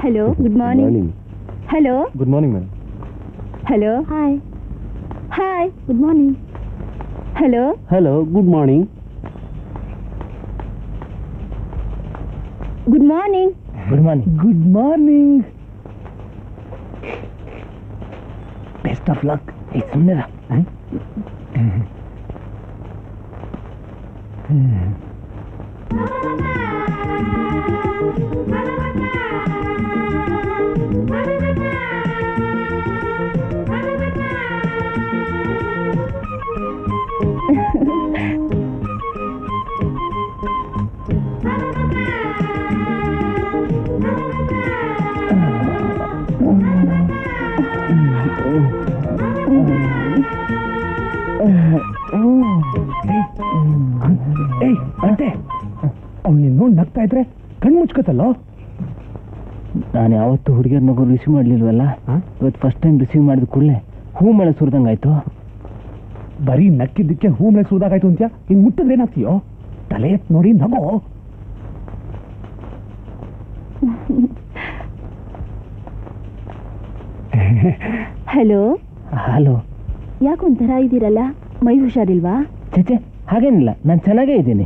Hello, good morning. Hello. Good morning, madam. Hello. Hi. Hi, good morning. Hello. Hello, good morning. Good morning. Good morning. Good morning. Best of luck. Hey, ಸುಮ್ಮನೆ ಅಂತೆ ಅವ್ನು ನೋಡಿ ನಗ್ತಾ ಇದ್ರೆ ಕಣ್ಣು ಮುಚ್ಕೋತಲ್ಲೋ. ನಾನು ಯಾವತ್ತು ಹುಡುಗಿಯರ್ ನಗು ರಿಸೀವ್ ಮಾಡ್ಲಿಲ್ವಲ್ಲ, ಇವತ್ತು ಫಸ್ಟ್ ಟೈಮ್ ರಿಸೀವ್ ಮಾಡಿದ ಕೂಡಲೇ ಹೂ ಮಳೆ ಸುರಿದಂಗಾಯ್ತು. ಬರೀ ನಕ್ಕಿದ್ದಕ್ಕೆ ಹೂ ಮೇಲೆ ಸುರಿದಾಗಾಯ್ತು ಅಂತ್ಯ. ಇನ್ನು ಮುಟ್ಟಿದ್ರೆ ಏನಾಗ್ತೀಯೋ? ತಲೆ ಎತ್ತು ನೋಡಿ ನಗೋ. ಹಲೋ. ಹಲೋ. ಯಾಕೊಂಥರ ಇದ್ದೀರಲ್ಲ, ಮೈ ಹುಷಾರಿಲ್ವಾ? ಚೇಚೆ, ಹಾಗೇನಿಲ್ಲ, ನಾನು ಚೆನ್ನಾಗೇ ಇದ್ದೀನಿ.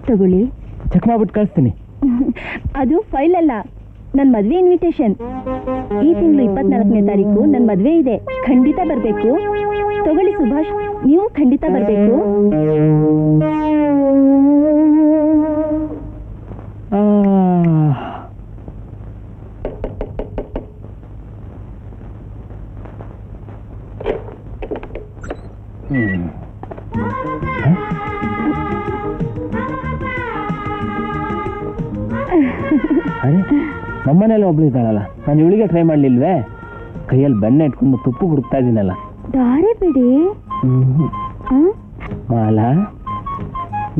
ತಗೊಳ್ಳಿ. ಚೆಕ್ ಮಾಡ್ಬಿಟ್ಟು ಕಳಿಸ್ತೀನಿ. ಅದು ಫೈಲ್ ಅಲ್ಲ, ನನ್ನ ಮದುವೆ ಇನ್ವಿಟೇಷನ್. ಈ ತಿಂಗಳು 24ನೇ ತಾರೀಕು ನನ್ನ ಮದುವೆ ಇದೆ, ಖಂಡಿತ ಬರಬೇಕು. ತಗೊಳ್ಳಿ ಸುಭಾಷ್, ನೀವು ಖಂಡಿತ ಬರಬೇಕು. ಅರೆ, ನಮ್ಮನೇಲಿ ಒಬ್ಳು ಇದ್ದಾಳಲ್ಲ, ನಾನು ಇವಳಿಗೆ ಟ್ರೈ ಮಾಡ್ಲಿಲ್ವೇ? ಕೈಯಲ್ಲಿ ಬೆಣ್ಣೆ ಇಟ್ಕೊಂಡು ತುಪ್ಪ ಹುಡುಕ್ತಾ ಇದ್ದೀನಲ್ಲ. ದಾರಿ ಬಿಡಿ. ಮಾಲಾ,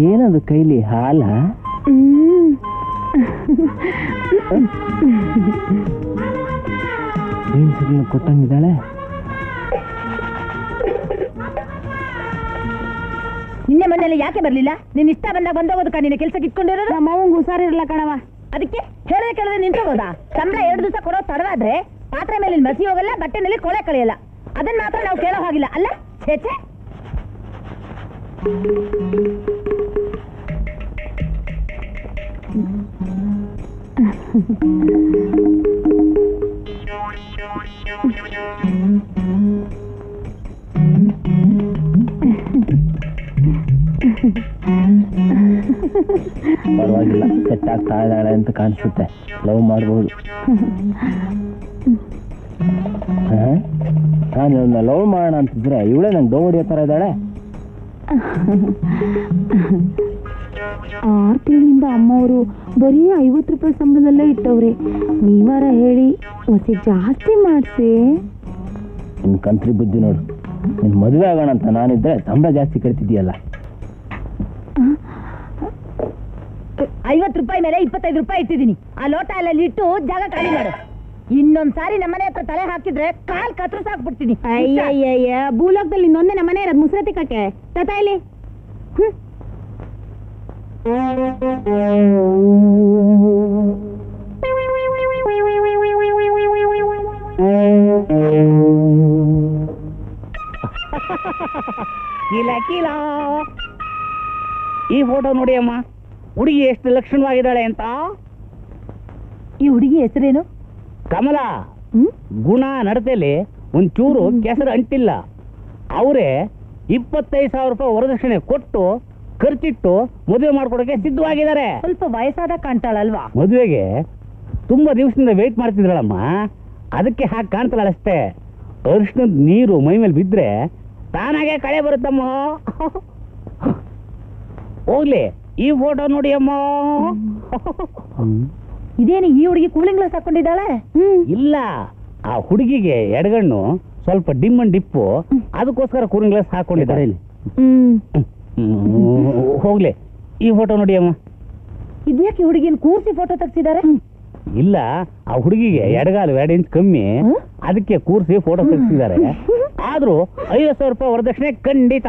ಏನದು ಕೈಲಿ ಹಾಲ? ಏನ್ ಸಿಗ್ಲು ಕೊಟ್ಟಂಗಿದ್ದಾಳೆ. ನಿನ್ನೆ ಮನೆಯಲ್ಲಿ ಯಾಕೆ ಬರ್ಲಿಲ್ಲ? ನೀನ್ ಇಷ್ಟ ಬಂದಾಗ ಬಂದೋಗೋದಕ್ಕ ನಿನ್ನ ಕೆಲ್ಸಕ್ಕೆ ಇಟ್ಕೊಂಡಿರೋದು? ನಮ್ಮ ಅವಂಗ ಹುಷಾರಿರಲ್ಲ ಕಣವ, ಅದಕ್ಕೆ ಹೇಳದೆ ಕೇಳದೆ ನಿಂತೋಗೋದಾ? ಸಂಬಳ 2 ದಿವಸ ಕೊಡೋ ತಡವಾದ್ರೆ ಪಾತ್ರೆ ಮೇಲೆ ಮಸಿ ಹೋಗಲ್ಲ, ಬಟ್ಟೆನಲ್ಲಿ ಕೊಳೆ ಕಳೆಯಲ್ಲ. ಅದನ್ನ ಮಾತ್ರ ನಾವು ಕೇಳೋ ಹಾಗಿಲ್ಲ ಅಲ್ಲ? ಛೇಚೆ. ಪರವಾಗಿಲ್ಲ, ಸೆಟ್ ಆಗ್ತಾ ಇದ್ದಾಳೆ ಅಂತ ಕಾಣಿಸುತ್ತೆ. ಲವ್ ಮಾಡ್ಬೋದು. ನಾನು ಲವ್ ಮಾಡೋಣ ಅಂತಿದ್ರೆ ಇವಳೇ ನಂಗೆ ಡೋ ಹೊಡಿಯೋ ಥರ ಇದ್ದಾಳೆ. 6 ತಿಂಗಳಿಂದ ಅಮ್ಮವರು ಬರೀ 50 ರೂಪಾಯಿ ಸಂಬಳದಲ್ಲೇ ಇಟ್ಟವ್ರೆ. ನೀವಾರ ಹೇಳಿ ಹೊಸಿ ಜಾಸ್ತಿ ಮಾಡಿಸಿ. ನಿನ್ನ ಕಂತ್ರಿ ಬುದ್ಧಿ ನೋಡು. ನಿನ್ನ ಮದುವೆ ಆಗೋಣ ಅಂತ ನಾನಿದ್ರೆ ಸಂಬಳ ಜಾಸ್ತಿ ಕೇಳ್ತಿದ್ದೀಯಲ್ಲ. 50 ರೂಪಾಯಿ ಮೇಲೆ 25 ರೂಪಾಯಿ ಇಟ್ಟಿದ್ದೀನಿ. ಆ ಲೋಟ ಎಲ್ಲ ಇಟ್ಟು ಜಾಗ ಖಾಲಿ ಮಾಡು. ಇನ್ನೊಂದ್ಸಾರಿ ನಮ್ಮನೆ ಹತ್ರ ತಲೆ ಹಾಕಿದ್ರೆ ಕಾಲ್ ಕತ್ರಸಾಕ್ಬಿಡ್ತೀನಿ. ಅಯ್ಯಯ್ಯ, ಭೂಲೋಕದಲ್ಲಿ ಇನ್ನೊಂದೇ ನಮ್ಮನೆ ಇರೋದು ಮುಸ್ರತಿ ಕಟ್ಟೆ. ತತಾ ಇಲ್ಲಿ. ಕೀಲ ಕೀಲ. ಈ ಫೋಟೋ ನೋಡಿ ಅಮ್ಮ, ಹುಡುಗಿ ಎಷ್ಟು ಲಕ್ಷಣವಾಗಿದ್ದಾಳೆ ಅಂತ. ಈ ಹುಡುಗಿ ಹೆಸರೇನು? ಕಮಲ. ಗುಣ ನಡತೆಯಲ್ಲಿ ಒಂಚೂರು ಕೆಸರು ಅಂಟಿಲ್ಲ. ಅವರೇ 25,000 ರೂಪಾಯಿ ವರದಕ್ಷಿಣೆ ಕೊಟ್ಟು ಖರ್ಚಿಟ್ಟು ಮದುವೆ ಮಾಡ್ಕೊಡಕ್ಕೆ ಸಿದ್ಧವಾಗಿದ್ದಾರೆ. ಸ್ವಲ್ಪ ವಯಸ್ಸಾದ ಕಾಣ್ತಾಳಲ್ವಾ? ಮದುವೆಗೆ ತುಂಬಾ ದಿವಸದಿಂದ ವೇಟ್ ಮಾಡ್ತಿದ್ರಳಮ್ಮ, ಅದಕ್ಕೆ ಹಾಗೆ ಕಾಣ್ತಾಳಷ್ಟೇ. ಅರಿಶಿನದ ನೀರು ಮೈ ಮೇಲೆ ಬಿದ್ರೆ ತಾನಾಗೆ ಕಳೆ ಬರುತ್ತಮ್ಮ. ಹೋಗ್ಲಿ, ಈ ಫೋಟೋ ನೋಡಿ ಅಮ್ಮ. ಇದೇನು ಈ ಹುಡುಗಿ ಕೂಲಿಂಗ್ ಗ್ಲಾಸ್ ಹಾಕೊಂಡಿದ್ದಾಳೆ? ಇಲ್ಲ, ಆ ಹುಡುಗಿಗೆ ಎಡಗಣ್ಣು ಸ್ವಲ್ಪ ಡಿಮ್ ಅಂಡ್ ಡಿಪ್ಪು, ಅದಕ್ಕೋಸ್ಕರ ಕೂಲಿಂಗ್ ಗ್ಲಾಸ್ ಹಾಕೊಂಡಿದ್ದಾರೆ. ಹೋಗ್ಲಿ, ಈ ಫೋಟೋ ನೋಡಿ ಅಮ್ಮ. ಇದ್ಯಾಕೆ ಹುಡುಗಿನ ಕೂರ್ಸಿ ಫೋಟೋ ತೆಗ್ಸಿದ್ದಾರೆ? ಇಲ್ಲ, ಆ ಹುಡುಗಿಗೆ ಎಡಗಾಲು 2 ಇಂಚ್ ಕಮ್ಮಿ, ಅದಕ್ಕೆ ಕೂರ್ಸಿ ಫೋಟೋ ತೆಗ್ಸಿದ್ದಾರೆ. ಆದ್ರೂ 50,000 ರೂಪಾಯಿ ವರದಕ್ಷಿಣೆ ಖಂಡಿತ.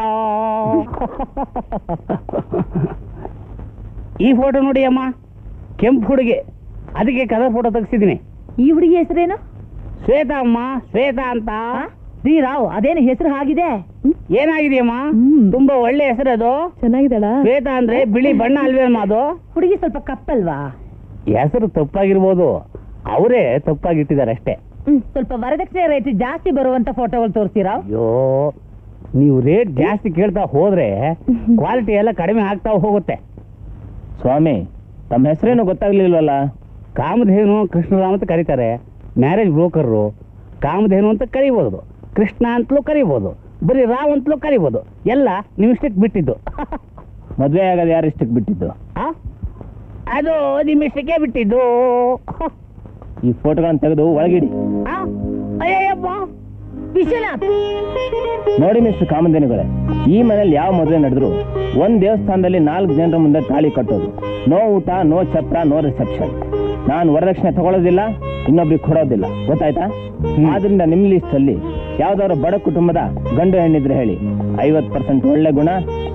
ಈ ಫೋಟೋ ನೋಡಿ ಅಮ್ಮ, ಕೆಂಪು ಹುಡುಗಿ ಅದಕ್ಕೆ ಕಲರ್ ಫೋಟೋ ತೆಗ್ಸಿದ್ದೀನಿ. ಈ ಹುಡುಗಿ ಹೆಸರೇನು? ಶ್ವೇತಾ ಅಮ್ಮ, ಶ್ವೇತಾ ಅಂತ. ರೀ ರಾವ್, ಅದೇನು ಹೆಸರು ಆಗಿದೆ? ಏನಾಗಿದೆಯಮ್ಮ? ತುಂಬಾ ಒಳ್ಳೆ ಹೆಸರು ಅದು. ಚೆನ್ನಾಗಿದಳ. ಶ್ವೇತಾ ಅಂದ್ರೆ ಬಿಳಿ ಬಣ್ಣ ಅಲ್ವೇ ಅಮ್ಮ ಅದು? ಹುಡುಗಿ ಸ್ವಲ್ಪ ಕಪ್ಪಲ್ವಾ? ಹೆಸರು ತಪ್ಪಾಗಿರ್ಬೋದು, ಅವರೇ ತಪ್ಪಾಗಿಟ್ಟಿದ್ದಾರೆ ಅಷ್ಟೇ. ಸ್ವಲ್ಪ ವರದಕ್ಷಿಣೆ ರೇಟ್ ಜಾಸ್ತಿ ಬರುವಂತ ಫೋಟೋಗಳು ತೋರಿಸ್ತೀರಾ? ಅಯ್ಯೋ, ನೀವು ರೇಟ್ ಜಾಸ್ತಿ ಕೇಳ್ತಾ ಹೋದ್ರೆ ಕ್ವಾಲಿಟಿ ಎಲ್ಲ ಕಡಿಮೆ ಆಗ್ತಾ ಹೋಗುತ್ತೆ. ಸ್ವಾಮಿ, ತಮ್ಮ ಹೆಸರೇನು ಗೊತ್ತಾಗ್ಲಿಲ್ವಲ್ಲ? ಕಾಮಧೇನು ಕೃಷ್ಣರಾಮ್ ಅಂತ ಕರೀತಾರೆ. ಮ್ಯಾರೇಜ್ ಬ್ರೋಕರ್ರು. ಕಾಮಧೇನು ಅಂತ ಕರಿಬೋದು, ಕೃಷ್ಣ ಅಂತಲೂ ಕರಿಬೋದು, ಬರೀ ರಾವ್ ಅಂತಲೂ ಕರಿಬೋದು. ಎಲ್ಲ ನಿಮ್ಮಿಷ್ಟಕ್ಕೆ ಬಿಟ್ಟಿದ್ದು. ಮದುವೆ ಆಗೋದು ಯಾರು ಇಷ್ಟಕ್ಕೆ ಬಿಟ್ಟಿದ್ದು? ಅದು ನಿಮ್ಮಿಷ್ಟಕ್ಕೆ ಬಿಟ್ಟಿದ್ದು. ಈ ಫೋಟೋಗಳನ್ನು ತೆಗೆದು ಒಳಗಿಡಿ. ಅಯ್ಯಪ್ಪ, ವಿಶ್ವನಾಥ್, ನೋಡಿ ಮಿಸ್ಟರ್ ಕಾಮಧೇನುಗಳೇ, ಈ ಮನೇಲಿ ಯಾವ ಮದುವೆ ನಡೆದ್ರು ಒಂದ್ ದೇವಸ್ಥಾನದಲ್ಲಿ 4 ಜನರ ಮುಂದೆ ತಾಳಿ ಕಟ್ಟೋದು. ನೋ ಊಟ, ನೋ ಚಪ್ರ, ನೋ ರಿಸೆಪ್ಷನ್. ನಾನು ವರದಕ್ಷಿಣೆ ತಗೊಳ್ಳೋದಿಲ್ಲ, ಇನ್ನೊಬ್ರಿಗೆ ಕೊಡೋದಿಲ್ಲ, ಗೊತ್ತಾಯ್ತಾ? ಆದ್ರಿಂದ ನಿಮ್ ಲಿಸ್ಟ್ ಅಲ್ಲಿ ಯಾವ್ದಾದ್ರು ಬಡ ಕುಟುಂಬದ ಗಂಡು ಹೆಣ್ಣಿದ್ರೆ ಹೇಳಿ. 50% ಒಳ್ಳೆ ಗುಣ,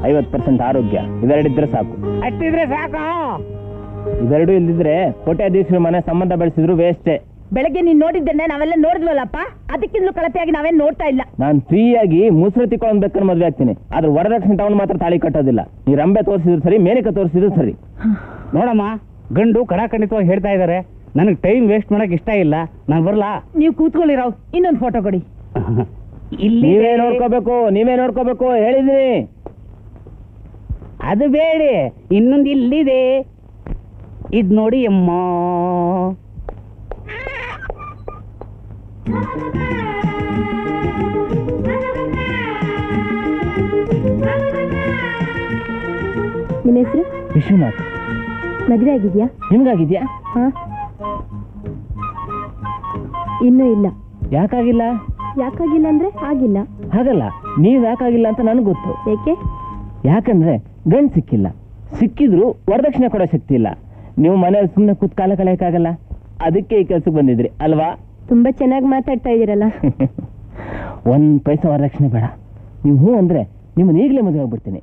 50% ಆರೋಗ್ಯ, ಇವೆರಡಿದ್ರೆ ಸಾಕು. ಅಷ್ಟಿದ್ರೆ ಸಾಕು. ಇವೆರಡು ಇಲ್ದಿದ್ರೆ ಕೋಟ್ಯಾಧೀಶರ ಮನೆ ಸಂಬಂಧ ಬೆಳೆಸಿದ್ರು ವೇಸ್ಟೇ. ಬೆಳಗ್ಗೆ ನೀನ್ ನೋಡಿದ್ದನ್ನೇ ನಾವೆಲ್ಲ ನೋಡಿದ್ವಲ್ಲಪ್ಪ, ಅದಕ್ಕಿಂತ ಕಳಪೆಯಾಗಿ ನಾವೇನ್ ನೋಡ್ತಾ ಇಲ್ಲ. ನಾನು ಫ್ರೀಯಾಗಿ ಮುಸುರು ತಿಕ್ಕೊಂಡು ಬೇಕಾದ್ರೆ ಮದುವೆ ಆಗ್ತೀನಿ, ಆದ್ರೆ ವರದಕ್ಷಿಣೆ ತಗೊಂಡು ಮಾತ್ರ ತಾಳಿ ಕಟ್ಟೋದಿಲ್ಲ. ಈ ರಂಬೆ ತೋರಿಸಿದ್ರು ಸರಿ, ಮೇನಿಕ ತೋರಿಸಿದ್ರು ಸರಿ. ನೋಡಮ್ಮ, ಗಂಡು ಕಡಾಖಂಡಿತವಾಗಿ ಹೇಳ್ತಾ ಇದ್ದಾರೆ. ನನಗೆ ಟೈಮ್ ವೇಸ್ಟ್ ಮಾಡಕ್ ಇಷ್ಟ ಇಲ್ಲ, ನಾನು ಬರ್ಲಾ? ನೀವು ಕೂತ್ಕೊಳ್ಳಿರಾವ್, ಇನ್ನೊಂದು ಫೋಟೋ ಕೊಡಿ. ಇಲ್ಲಿ ನೀವೇ ನೋಡ್ಕೋಬೇಕು ಹೇಳಿದೀನಿ. ಅದು ಬೇಡಿ, ಇನ್ನೊಂದು ಇಲ್ಲಿದೆ, ಇದ್ ನೋಡಿ ಅಮ್ಮ. ನಿಮ್ಮ ಹೆಸರು? ವಿಶ್ವನಾಥ್. ಮದುವೆ ಆಗಿದ್ಯಾ? ನಿಮ್ಗಾಗಿದ್ಯಾ? ಇನ್ನೂ ಇಲ್ಲ. ಯಾಕಾಗಿಲ್ಲ? ಯಾಕಾಗಿಲ್ಲ ಅಂದ್ರೆ ಆಗಿಲ್ಲ. ಹಾಗಲ್ಲ, ನೀವ್ ಯಾಕಾಗಿಲ್ಲ ಅಂತ ನನಗೆ ಗೊತ್ತು. ಏಕೆ? ಯಾಕಂದ್ರೆ ಗಂಡು ಸಿಕ್ಕಿಲ್ಲ, ಸಿಕ್ಕಿದ್ರು ವರದಕ್ಷಿಣೆ ಕೊಡೋ ಶಕ್ತಿ ಇಲ್ಲ. ನೀವು ಮನೇಲಿ ಸುಮ್ಮನೆ ಕೂತ್ ಕಾಲ ಕಳೆಯಕ್ಕಾಗಲ್ಲ, ಅದಕ್ಕೆ ಈ ಕೆಲ್ಸಕ್ಕೆ ಬಂದಿದ್ರಿ ಅಲ್ವಾ? ತುಂಬಾ ಚೆನ್ನಾಗಿ ಮಾತಾಡ್ತಾ ಇದೀರಲ್ಲ. 1 ಪೈಸಾ ವರದಕ್ಷಿಣೆ ಬೇಡ. ನೀವು ಹ್ಞೂ ಅಂದ್ರೆ ನಿಮ್ಮನ್ನ ಈಗಲೇ ಮದುವೆ ಆಗ್ಬಿಡ್ತೀನಿ.